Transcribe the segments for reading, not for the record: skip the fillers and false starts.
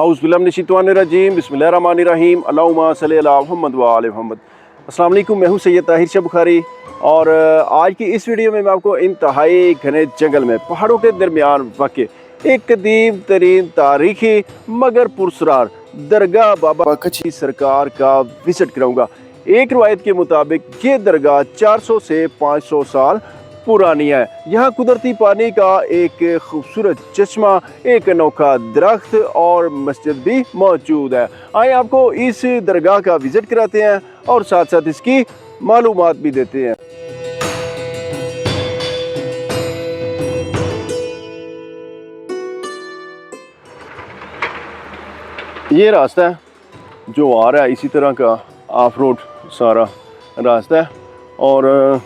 औज़ुबिल्लाहिमिनश्शैतानिर्रजीम बिस्मिल्लाहिर्रहमानिर्रहीम अल्लाहुम्मा सल्लि अला मुहम्मद व आले मुहम्मद। अस्सलाम वालेकुम, मैं हूँ सैयद ताहिर शाह बुखारी और आज की इस वीडियो में मैं आपको इंतहाई घने जंगल में पहाड़ों के दरमियान वाक़ एक कदीम तरीन तारीखी मगर पुरस्रार दरगाह बाबा कची सरकार का विज़िट कराऊँगा। एक रवायत के मुताबिक ये दरगाह 400 से 500 साल पुरानी है। यहाँ कुदरती पानी का एक खूबसूरत चश्मा, एक अनोखा दरख्त और मस्जिद भी मौजूद है। आइए आपको इस दरगाह का विज़िट कराते हैं और साथ साथ इसकी मालूमात भी देते हैं। ये रास्ता है जो आ रहा है, इसी तरह का ऑफ रोड सारा रास्ता है और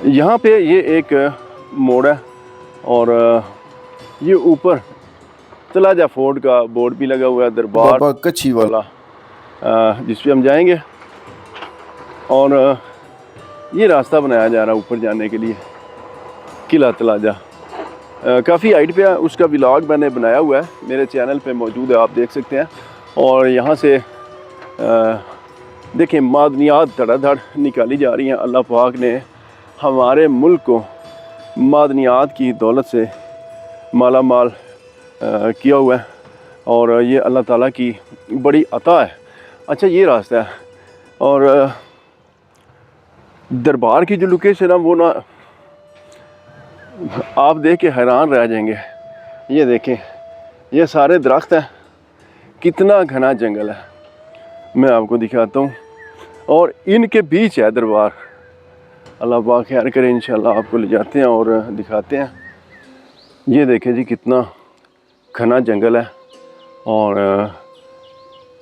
यहाँ पे ये एक मोड़ है और ये ऊपर तलाजा फोर्ट का बोर्ड भी लगा हुआ है, दरबार बाबा कची वाला, जिस पे हम जाएंगे। और ये रास्ता बनाया जा रहा है ऊपर जाने के लिए, किला तलाजा काफ़ी हाइट पे है। उसका व्लॉग मैंने बनाया हुआ है, मेरे चैनल पे मौजूद है, आप देख सकते हैं। और यहाँ से देखें मादनियात धड़ाधड़ निकाली जा रही हैं। अल्लाह पाक ने हमारे मुल्क को मादनियात की दौलत से माला माल किया हुआ है और ये अल्लाह ताला की बड़ी अता है। अच्छा, ये रास्ता है और दरबार की जो लोकेशन है वो ना आप देख के हैरान रह जाएंगे। ये देखें, ये सारे दरख्त हैं, कितना घना जंगल है। मैं आपको दिखाता हूँ और इनके बीच है दरबार। अल्लाह पाक खैर करे, इंशाल्लाह आपको ले जाते हैं और दिखाते हैं। ये देखें जी, कितना घना जंगल है और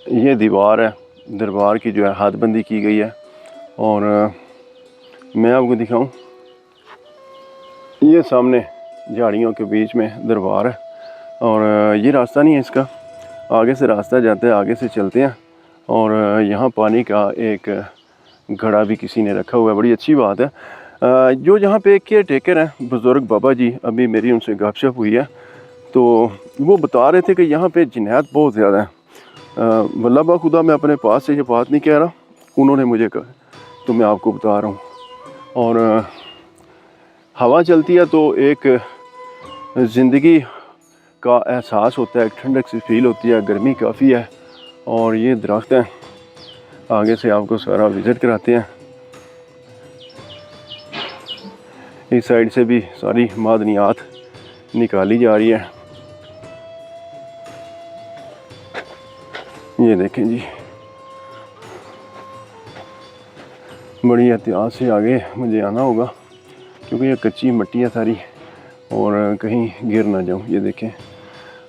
ये दीवार है दरबार की जो है हदबंदी की गई है। और मैं आपको दिखाऊं, ये सामने झाड़ियों के बीच में दरबार है और ये रास्ता नहीं है इसका, आगे से रास्ता जाता है, आगे से चलते हैं। और यहाँ पानी का एक घड़ा भी किसी ने रखा हुआ है, बड़ी अच्छी बात है। जो यहाँ पे केयर टेकर हैं बुज़ुर्ग बाबा जी, अभी मेरी उनसे गपशप हुई है तो वो बता रहे थे कि यहाँ पे जिन्नात बहुत ज़्यादा है। वल्लाह बा खुदा मैं अपने पास से ये बात नहीं कह रहा, उन्होंने मुझे कहा तो मैं आपको बता रहा हूँ। और हवा चलती है तो एक ज़िंदगी का एहसास होता है, ठंडक सी फील होती है, गर्मी काफ़ी है। और ये दरख्त हैं, आगे से आपको सारा विज़िट कराते हैं। इस साइड से भी सारी मादनियात निकाली जा रही है। ये देखें जी, बड़ी एहतियात से आगे मुझे आना होगा क्योंकि ये कच्ची मिट्टी है सारी और कहीं गिर ना जाऊं। ये देखें,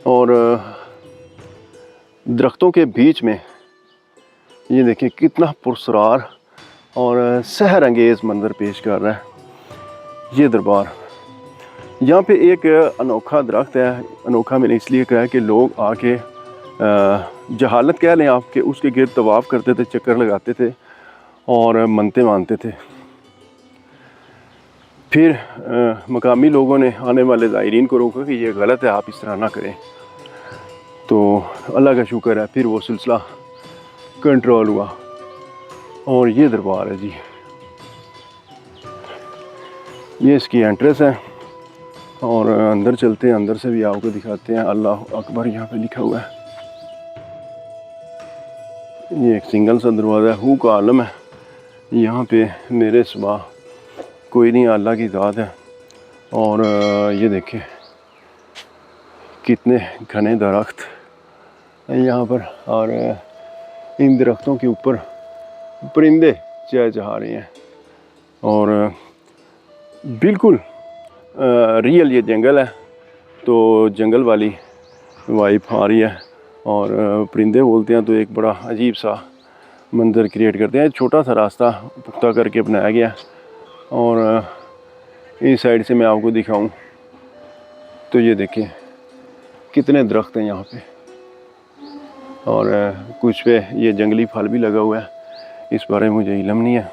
और दरख्तों के बीच में ये देखें कितना पुरस्रार और सहर अंगेज़ मंजर पेश कर रहा है ये दरबार। यहाँ पे एक अनोखा दरख्त है, अनोखा मैंने इसलिए कहा कि लोग आके जहालत कह लें आप कि उसके गिर्द तवाफ़ करते थे, चक्कर लगाते थे और मन्नतें मानते थे। फिर मकामी लोगों ने आने वाले ज़ायरीन को रोका कि ये गलत है, आप इस तरह ना करें। तो अल्लाह का शुक्र है, फिर वो सिलसिला कंट्रोल हुआ। और ये दरबार है जी, ये इसकी एंट्रेंस है और अंदर चलते हैं, अंदर से भी आपको दिखाते हैं। अल्लाह अकबर यहाँ पे लिखा हुआ है। ये एक सिंगल सा दरवाज़ा हू का आलम है, यहाँ पे मेरे सिवा कोई नहीं, अल्लाह की ज़ात है। और ये देखें कितने घने दरख्त यहाँ पर और इन दरख्तों के ऊपर परिंदे चहचहा रहे हैं और बिल्कुल रियल ये जंगल है तो जंगल वाली वाइब आ रही है। और परिंदे बोलते हैं तो एक बड़ा अजीब सा मंजर क्रिएट करते हैं। छोटा सा रास्ता पुख्ता करके बनाया गया और इस साइड से मैं आपको दिखाऊं तो ये देखें कितने दरख्त हैं यहाँ पे और कुछ पे ये जंगली फल भी लगा हुआ है, इस बारे में मुझे इल्म नहीं है।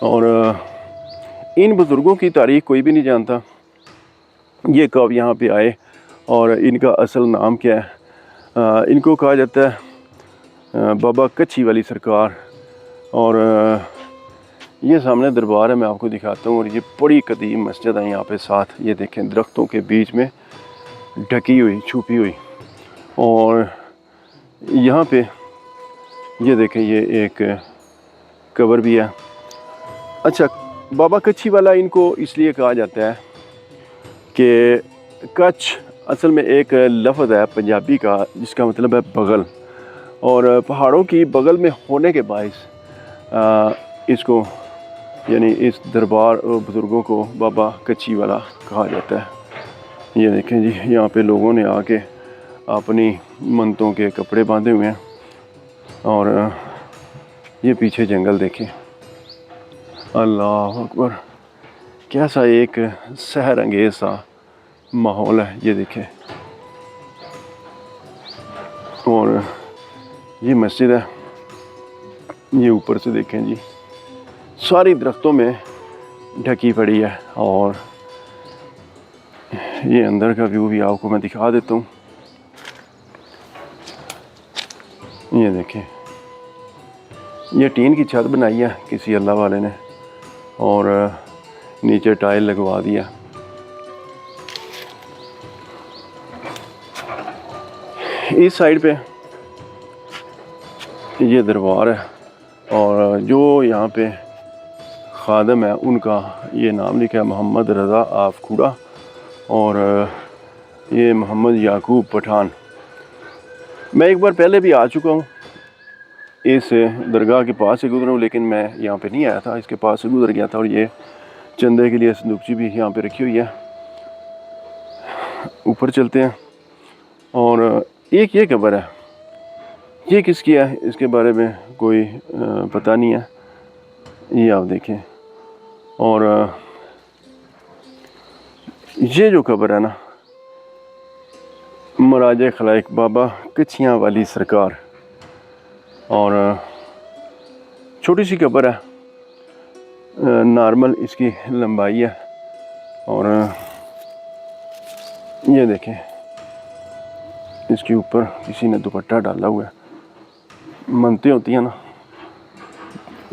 और इन बुज़ुर्गों की तारीख़ कोई भी नहीं जानता, ये कब यहाँ पे आए और इनका असल नाम क्या है। इनको कहा जाता है बाबा कच्छी वाली सरकार। और ये सामने दरबार है, मैं आपको दिखाता हूँ। और ये बड़ी कदीम मस्जिद है यहाँ पे, साथ ये देखें दरख्तों के बीच में ढकी हुई, छुपी हुई। और यहाँ पे ये देखें, ये एक कब्र भी है। अच्छा, बाबा कच्छी वाला इनको इसलिए कहा जाता है कि कच्छ असल में एक लफ्ज़ है पंजाबी का जिसका मतलब है बगल। और पहाड़ों की बगल में होने के बायस इसको यानी इस दरबार और बुज़ुर्गों को बाबा कच्छी वाला कहा जाता है। ये देखें जी, यहाँ पे लोगों ने आके अपनी मन्नतों के कपड़े बांधे हुए हैं। और ये पीछे जंगल देखें, अल्लाह अकबर, कैसा एक सहर अंगेज़ सा माहौल है। ये देखें, और ये मस्जिद है, ये ऊपर से देखें जी, सारी दरख्तों में ढकी पड़ी है। और ये अंदर का व्यू भी आपको मैं दिखा देता हूँ। ये देखें, ये टीन की छत बनाई है किसी अल्लाह वाले ने, और नीचे टाइल लगवा दिया। इस साइड पे ये दरबार है, और जो यहाँ पे खादम है उनका ये नाम लिखा है मोहम्मद रज़ा आफखुड़ा, और ये मोहम्मद याकूब पठान। मैं एक बार पहले भी आ चुका हूँ, इस दरगाह के पास से गुजरा हूँ, लेकिन मैं यहाँ पे नहीं आया था, इसके पास से गुजर गया था। और ये चंदे के लिए संदूकची भी यहाँ पे रखी हुई है। ऊपर चलते हैं। और एक ये कब्र है, ये किसकी है इसके बारे में कोई पता नहीं है। ये आप देखें, और ये जो कब्र है ना, मराजे खलाइक बाबा कच्छियाँ वाली सरकार। और छोटी सी कब्र है, नॉर्मल इसकी लंबाई है। और ये देखें, इसके ऊपर किसी ने दुपट्टा डाला हुआ है। मन्नतें होती हैं ना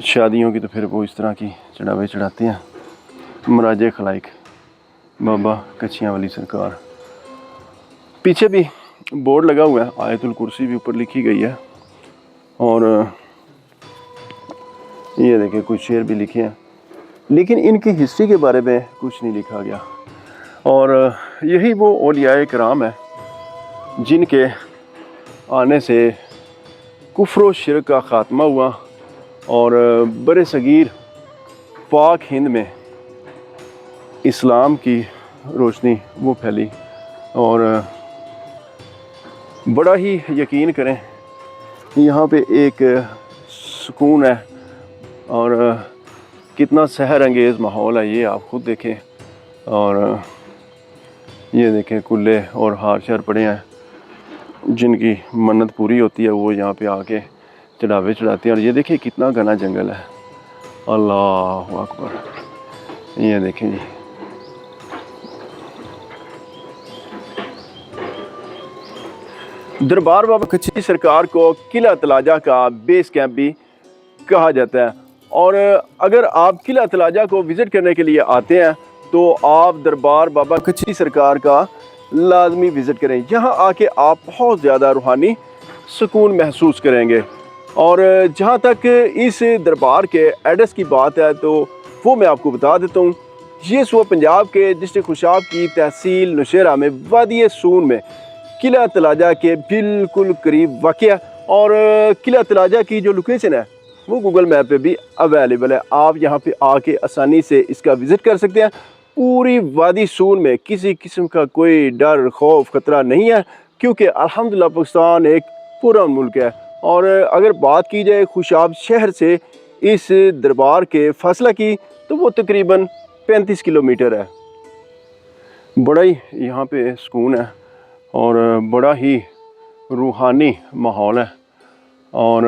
शादियों की, तो फिर वो इस तरह की चढ़ावे चढ़ाते हैं। मराजे खलाइक बाबा कच्छियाँ वाली सरकार। पीछे भी बोर्ड लगा हुआ है, आयतुल कुर्सी भी ऊपर लिखी गई है। और ये देखें, कुछ शेर भी लिखे हैं, लेकिन इनकी हिस्ट्री के बारे में कुछ नहीं लिखा गया। और यही वो औलियाए कराम है जिनके आने से कुफ्र व शिरक का ख़ात्मा हुआ, और बरे सगीर पाक हिंद में इस्लाम की रोशनी वो फैली। और बड़ा ही यकीन करें, यहाँ पे एक सुकून है, और कितना सहर अंगेज़ माहौल है, ये आप ख़ुद देखें। और ये देखें, कुल्ले और हार शार पड़े हैं, जिनकी मन्नत पूरी होती है वो यहाँ पे आके चढ़ावे चढ़ाते हैं। और ये देखिए कितना घना जंगल है, अल्लाह अकबर। ये देखें जी, दरबार बाबा कच्छी सरकार को किला तलाजा का बेस कैंप भी कहा जाता है। और अगर आप किला तलाजा को विज़िट करने के लिए आते हैं तो आप दरबार बाबा कच्छी सरकार का लाजमी विज़िट करें। यहाँ आके आप बहुत ज़्यादा रूहानी सुकून महसूस करेंगे। और जहाँ तक इस दरबार के एड्रेस की बात है तो वो मैं आपको बता देता हूँ। ये सूबा पंजाब के डिस्ट्रिक्ट खुशाब की तहसील नौशेरा में वादी सून में किला तलाजा के बिल्कुल करीब वाक़या। और किला तलाजा की जो लोकेशन है वो गूगल मैप पे भी अवेलेबल है। आप यहाँ पे आके आसानी से इसका विज़िट कर सकते हैं। पूरी वादी सून में किसी किस्म का कोई डर खौफ ख़तरा नहीं है, क्योंकि अल्हम्दुलिल्लाह पाकिस्तान एक पुरअमन मुल्क है। और अगर बात की जाए खुशाब शहर से इस दरबार के फासला की तो वो तकरीबन 35 किलोमीटर है। बड़ा ही यहाँ पे सुकून है और बड़ा ही रूहानी माहौल है। और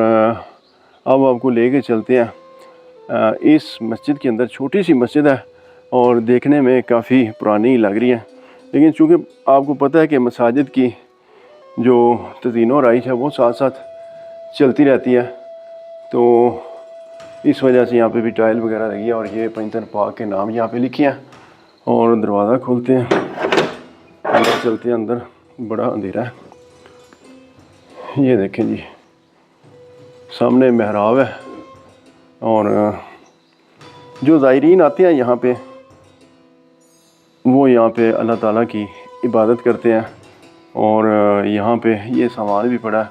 अब आपको लेके चलते हैं इस मस्जिद के अंदर। छोटी सी मस्जिद है और देखने में काफ़ी पुरानी लग रही है। लेकिन चूँकि आपको पता है कि मसाजिद की जो तज़ीन और आइश है वो साथ साथ चलती रहती है, तो इस वजह से यहाँ पे भी टाइल वगैरह लगी है और ये पंजतन पाक के नाम यहाँ पे लिखे हैं। और दरवाज़ा खोलते हैं, अंदर चलते हैं। अंदर बड़ा अंधेरा है। ये देखें जी, सामने महराब है और जो ज़ायरीन आते हैं यहाँ पे वो यहाँ पे अल्लाह ताला की इबादत करते हैं। और यहाँ पे ये सामान भी पड़ा है।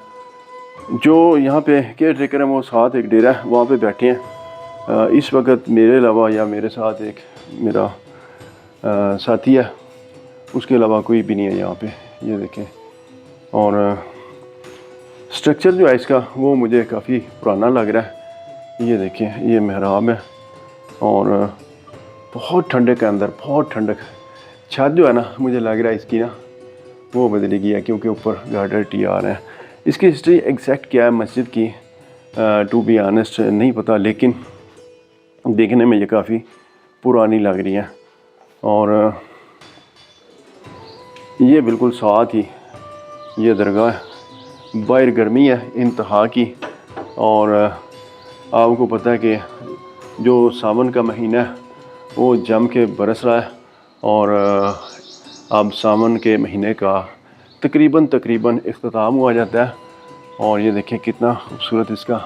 जो यहाँ पे केयर टेकर हैं वो साथ एक डेरा है, वहाँ पे बैठे हैं। इस वक्त मेरे अलावा या मेरे साथ एक मेरा साथी है, उसके अलावा कोई भी नहीं है यहाँ पे। ये देखें, और स्ट्रक्चर जो है इसका वो मुझे काफ़ी पुराना लग रहा है। ये देखें, ये महराब है और बहुत ठंडक है अंदर, बहुत ठंडक। छत जो है ना, मुझे लग रहा है इसकी ना वो बदली गई है क्योंकि ऊपर गार्डर टी आ रहे हैं। इसकी हिस्ट्री एग्जैक्ट क्या है मस्जिद की, टू बी ऑनेस्ट नहीं पता, लेकिन देखने में ये काफ़ी पुरानी लग रही है। और ये बिल्कुल साथ ही ये दरगाह है। बाहर गर्मी है इंतहा की, और आपको पता है कि जो सावन का महीना है वो जम के बरस रहा है और अब सावन के महीने का तकरीबन इख्तिताम हुआ जाता है। और ये देखें कितना खूबसूरत इसका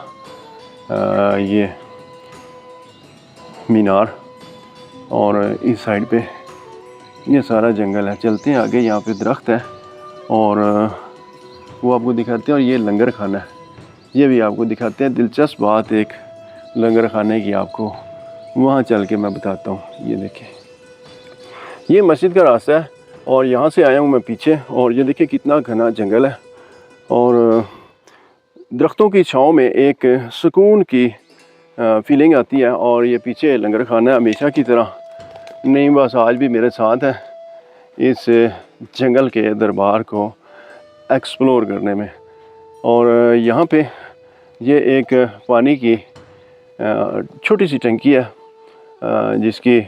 ये मीनार, और इस साइड पे ये सारा जंगल है। चलते हैं आगे, यहाँ पे दरख्त है और वो आपको दिखाते हैं। और ये लंगर खाना है, ये भी आपको दिखाते हैं। दिलचस्प बात एक लंगर खाने की आपको वहाँ चल के मैं बताता हूँ। ये देखें, ये मस्जिद का रास्ता है और यहाँ से आया हूँ मैं पीछे, और ये देखिए कितना घना जंगल है और दरख्तों की छाँव में एक सुकून की फीलिंग आती है। और ये पीछे लंगर खाना है हमेशा की तरह नहीं, बस आज भी मेरे साथ है इस जंगल के दरबार को एक्सप्लोर करने में। और यहाँ पे ये एक पानी की छोटी सी टंकी है जिसकी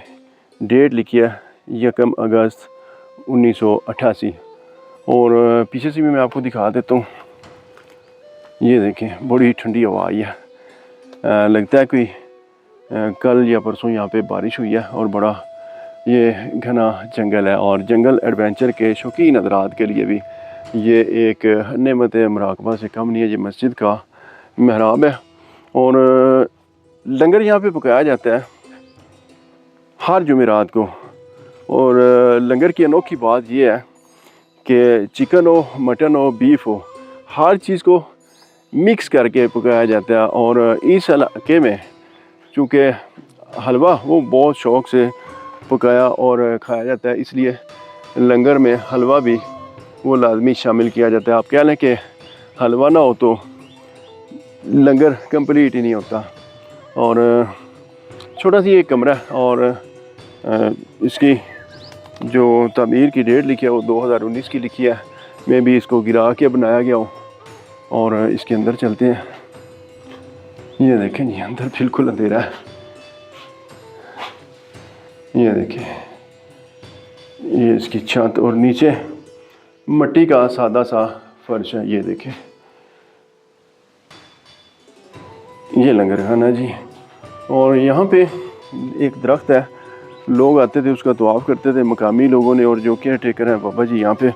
डेट लिखी है 1 अगस्त 1988। और पीछे से भी मैं आपको दिखा देता हूँ। ये देखें, बड़ी ठंडी हवा आई है। लगता है कोई कल या परसों यहाँ पे बारिश हुई है। और बड़ा ये घना जंगल है, और जंगल एडवेंचर के शौकीन हज़रात के लिए भी ये एक नेमत मुराकबा से कम नहीं है। ये मस्जिद का महराब है और लंगर यहाँ पे पकाया जाता है हर जुमेरात को। और लंगर की अनोखी बात ये है कि चिकन हो, मटन हो, बीफ हो, हर चीज़ को मिक्स करके पकाया जाता है। और इस इलाके में चूँकि हलवा वो बहुत शौक़ से पकाया और खाया जाता है, इसलिए लंगर में हलवा भी वो लाजमी शामिल किया जाता है। आप कह लें कि हलवा ना हो तो लंगर कंप्लीट ही नहीं होता। और छोटा सी एक कमरा है और इसकी जो तामीर की डेट लिखी है वो 2019 की लिखी है। मैं भी इसको गिरा के बनाया गया हूँ। और इसके अंदर चलते हैं। ये देखें जी, अंदर बिल्कुल अंधेरा है। ये देखें, ये इसकी छत और नीचे मिट्टी का सादा सा फर्श है। ये देखें, ये लंगर खाना जी। और यहाँ पे एक दरख्त है, लोग आते थे उसका तवाफ़ करते थे मकामी लोगों ने, और जो केयर टेकर हैं बाबा जी यहाँ पे,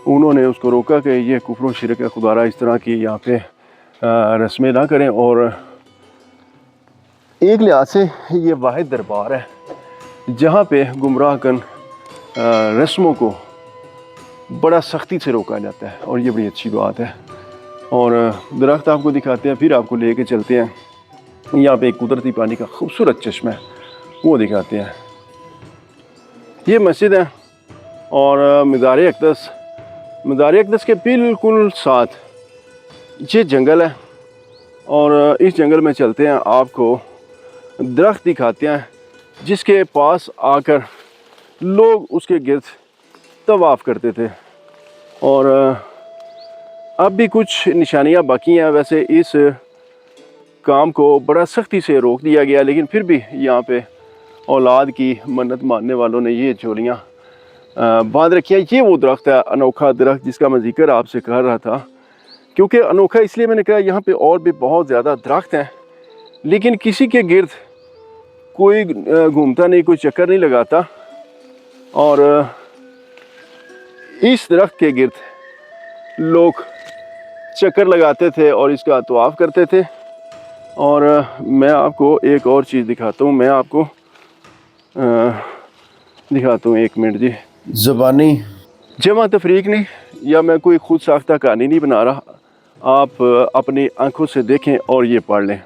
उन्होंने उसको रोका कि ये कुफ्र शिरक है, खुदारा इस तरह की यहाँ पे रस्में ना करें। और एक लिहाज से ये वाहिद दरबार है जहाँ पे गुमराह कन रस्मों को बड़ा सख्ती से रोका जाता है, और ये बड़ी अच्छी बात है। और दरख्त आपको दिखाते हैं, फिर आपको लेके चलते हैं। यहाँ पे एक कुदरती पानी का खूबसूरत चश्मा है, वो दिखाते हैं। ये मस्जिद है और मज़ार अक़दस के बिल्कुल साथ ये जंगल है। और इस जंगल में चलते हैं, आपको दरख्त दिखाते हैं जिसके पास आकर लोग उसके गिर्द तवाफ़ करते थे। और अब भी कुछ निशानियां बाकी हैं। वैसे इस काम को बड़ा सख्ती से रोक दिया गया, लेकिन फिर भी यहाँ पे औलाद की मन्नत मानने वालों ने ये झोलियाँ बांध रखी है। ये वो दरख्त है, अनोखा दरख्त, जिसका मैं जिक्र आपसे कर रहा था। क्योंकि अनोखा इसलिए मैंने कहा, यहाँ पे और भी बहुत ज़्यादा दरख्त हैं, लेकिन किसी के गिर्द कोई घूमता नहीं, कोई चक्कर नहीं लगाता। और इस दरख्त के गिर्द लोग चक्कर लगाते थे और इसका तवाफ़ करते थे। और मैं आपको एक और चीज़ दिखाता हूँ, मैं आपको दिखाता हूँ, 1 मिनट जी। ज़बानी जमा तफरीक नहीं, या मैं कोई खुद साख्ता कहानी नहीं बना रहा, आप अपनी आंखों से देखें और ये पढ़ लें।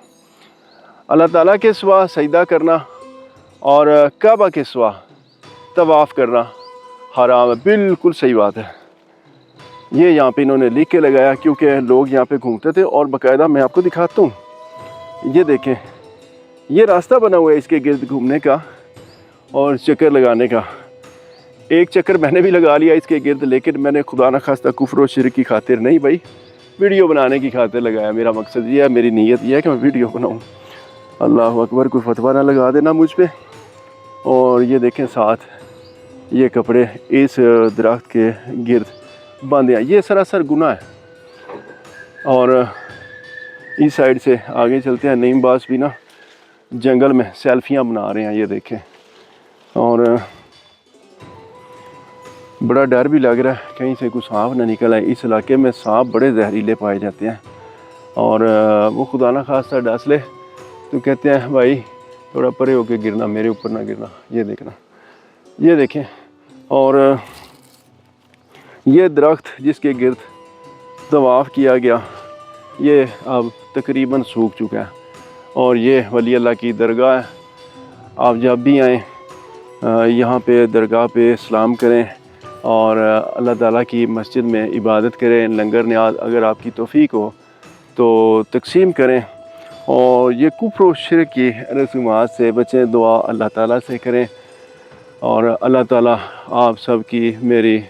अल्लाह ताला के सिवा सजदा करना और काबा के सिवा तवाफ़ करना हराम है। बिल्कुल सही बात है। ये यहाँ पे इन्होंने लिख के लगाया, क्योंकि लोग यहाँ पे घूमते थे। और बाकायदा मैं आपको दिखाता हूँ, ये देखें, ये रास्ता बना हुआ है इसके गिर्द घूमने का और चक्कर लगाने का। एक चक्कर मैंने भी लगा लिया इसके गिर्द, लेकिन मैंने खुदा न खास्ता कुफ्र और शिर्क की खातिर नहीं भाई, वीडियो बनाने की खातिर लगाया। मेरा मकसद ये है, मेरी नीयत ये है कि मैं वीडियो बनाऊँ। अल्लाह अकबर, कोई फतवा ना लगा देना मुझ पे। और ये देखें, साथ ये कपड़े इस दरख्त के गिर्द बांधे हैं, ये सरासर गुनाह है। और इस साइड से आगे चलते हैं, नईम बास भी ना जंगल में सेल्फियाँ बना रहे हैं, ये देखें। और बड़ा डर भी लग रहा है कहीं से कुछ सांप ना निकल आए। इस इलाके में सांप बड़े जहरीले पाए जाते हैं, और वो खुदा ना खास्ता डस ले तो कहते हैं भाई थोड़ा परे होके गिरना, मेरे ऊपर ना गिरना। ये देखना, ये देखें। और ये दरख्त जिसके गिर्द तवाफ़ किया गया, ये अब तकरीबन सूख चुका है। और ये वली अल्लाह की दरगाह है। आप जब भी आएँ यहाँ पे दरगाह पे सलाम करें और अल्लाह ताला की मस्जिद में इबादत करें। लंगर न्याज अगर आपकी तौफीक हो तो तकसीम करें। और ये कुफ्र और शिर्क की रसूमात से बचें, दुआ अल्लाह ताला से करें। और अल्लाह ताला आप सब की मेरी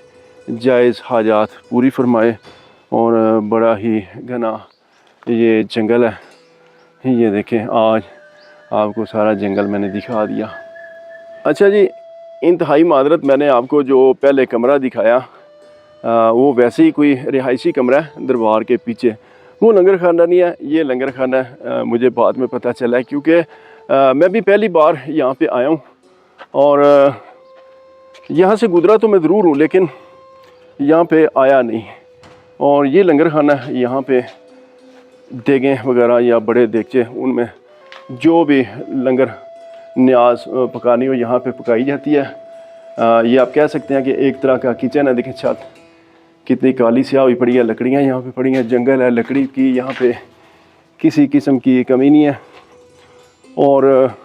जायज़ हाजात पूरी फरमाए। और बड़ा ही घना ये जंगल है, ये देखें। आज आपको सारा जंगल मैंने दिखा दिया। अच्छा जी, इंतहाई मादरत, मैंने आपको जो पहले कमरा दिखाया वो वैसे ही कोई रिहायशी कमरा है दरबार के पीछे। वो लंगर खाना नहीं है, ये लंगर खाना है। मुझे बाद में पता चला है, क्योंकि मैं भी पहली बार यहाँ पे आया हूँ। और यहाँ से गुजरा तो मैं ज़रूर हूँ, लेकिन यहाँ पे आया नहीं। और ये लंगर खाना है, यहाँ पे देगें वगैरह या बड़े देगचे, उनमें जो भी लंगर न्याज पकानी हो यहाँ पे पकाई जाती है। ये आप कह सकते हैं कि एक तरह का किचन है। देखें छत कितनी काली स्याह हुई पड़ी है, लकड़ियाँ यहाँ पे पड़ी हैं, जंगल है लकड़ी की, यहाँ पे किसी किस्म की कमी नहीं है। और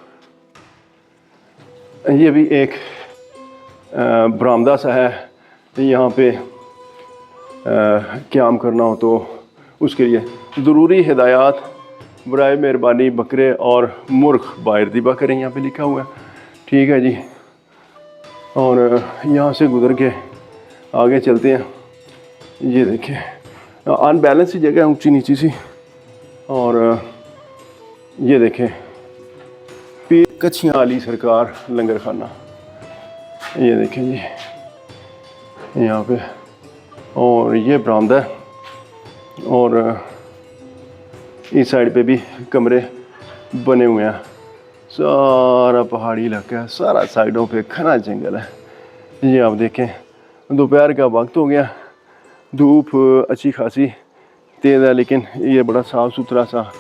ये भी एक बरामदा सा है, यहाँ पे क़याम करना हो तो उसके लिए ज़रूरी हिदायत बराए मेहरबानी बकरे और मुर्ग बाहर ज़िबा करें, यहाँ पे लिखा हुआ है। ठीक है जी। और यहाँ से गुज़र के आगे चलते हैं। ये देखें, अनबैलेंस सी जगह है, ऊंची नीची सी। और ये देखें, पीर कच्छियाँ वाली सरकार लंगर खाना, ये देखें जी यहाँ पे। और ये बरामदा है। और इस साइड पे भी कमरे बने हुए हैं। सारा पहाड़ी इलाका है, सारा साइडों पे घना जंगल है। ये आप देखें, दोपहर का वक्त हो गया, धूप अच्छी खासी तेज़ है, लेकिन ये बड़ा साफ़ सुथरा सा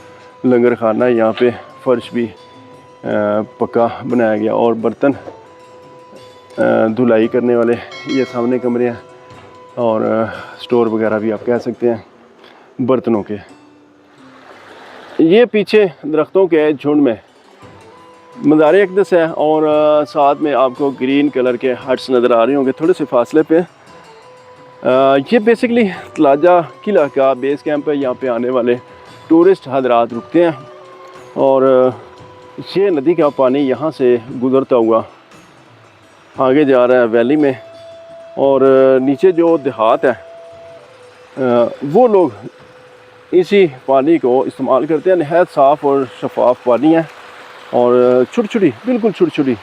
लंगर खाना है। यहाँ पे फ़र्श भी पक्का बनाया गया, और बर्तन धुलाई करने वाले ये सामने कमरे हैं। और स्टोर वगैरह भी आप कह सकते हैं बर्तनों के। ये पीछे दरख्तों के झुंड में मज़ार अक़दस है, और साथ में आपको ग्रीन कलर के हट्स नज़र आ रहे होंगे थोड़े से फासले पे। ये बेसिकली तलाजा किला का बेस कैंप है। यहाँ पे आने वाले टूरिस्ट हज़रात रुकते हैं। और ये नदी का पानी यहाँ से गुज़रता हुआ आगे जा रहा है वैली में। और नीचे जो देहात है वो लोग इसी पानी को इस्तेमाल करते हैं। नहायत साफ़ और शफाफ पानी है, और छोटी छोटी, बिल्कुल छोटी छोटी,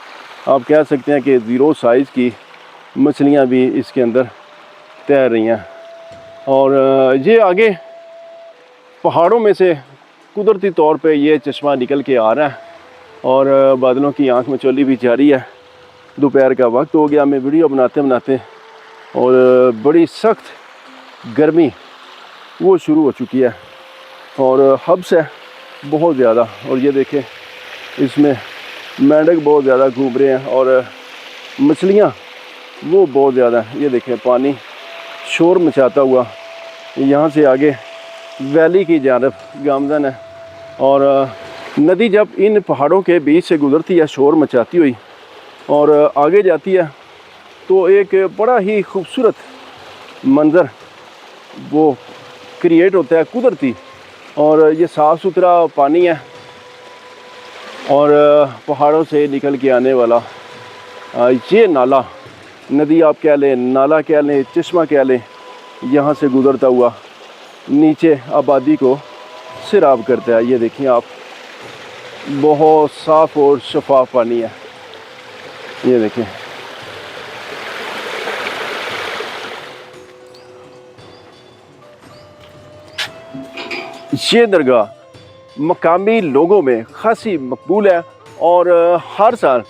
आप कह सकते हैं कि ज़ीरो साइज़ की मछलियाँ भी इसके अंदर तैर रही हैं। और ये आगे पहाड़ों में से कुदरती तौर पे ये चश्मा निकल के आ रहा है और बादलों की आंख में चोली भी जारी है। दोपहर का वक्त हो गया, मैं वीडियो बनाते बनाते, और बड़ी सख्त गर्मी वो शुरू हो चुकी है और हब्स है बहुत ज़्यादा। और ये देखें, इसमें मेंढक बहुत ज़्यादा घूम रहे हैं और मछलियाँ वो बहुत ज़्यादा हैं। ये देखें, पानी शोर मचाता हुआ यहाँ से आगे वैली की जानब गामजन है। और नदी जब इन पहाड़ों के बीच से गुजरती है शोर मचाती हुई और आगे जाती है तो एक बड़ा ही खूबसूरत मंज़र वो क्रिएट होता है कुदरती। और ये साफ़ सुथरा पानी है और पहाड़ों से निकल के आने वाला ये नाला, नदी आप कह लें, नाला कह लें, चश्मा कह लें, यहाँ से गुज़रता हुआ नीचे आबादी को सिराब करता है। ये देखिए आप, बहुत साफ़ और शफाफ पानी है। ये देखें, ये दरगाह मकामी लोगों में खासी मकबूल है और हर साल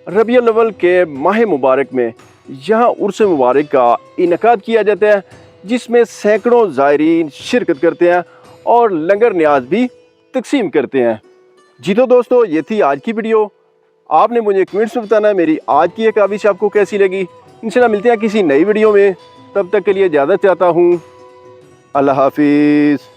रबीउल अव्वल के माह मुबारक में यहाँ उर्स मुबारक का इनकाद किया जाता है, जिसमें सैकड़ों ज़ायरीन शिरकत करते हैं और लंगर न्याज भी तकसीम करते हैं। जी तो दोस्तों, ये थी आज की वीडियो। आपने मुझे कमेंट्स में बताना है मेरी आज की ये काविश आपको कैसी लगी। इंशाल्लाह मिलते हैं किसी नई वीडियो में, तब तक के लिए इजाज़त चाहता हूँ। अल्लाह हाफिज़।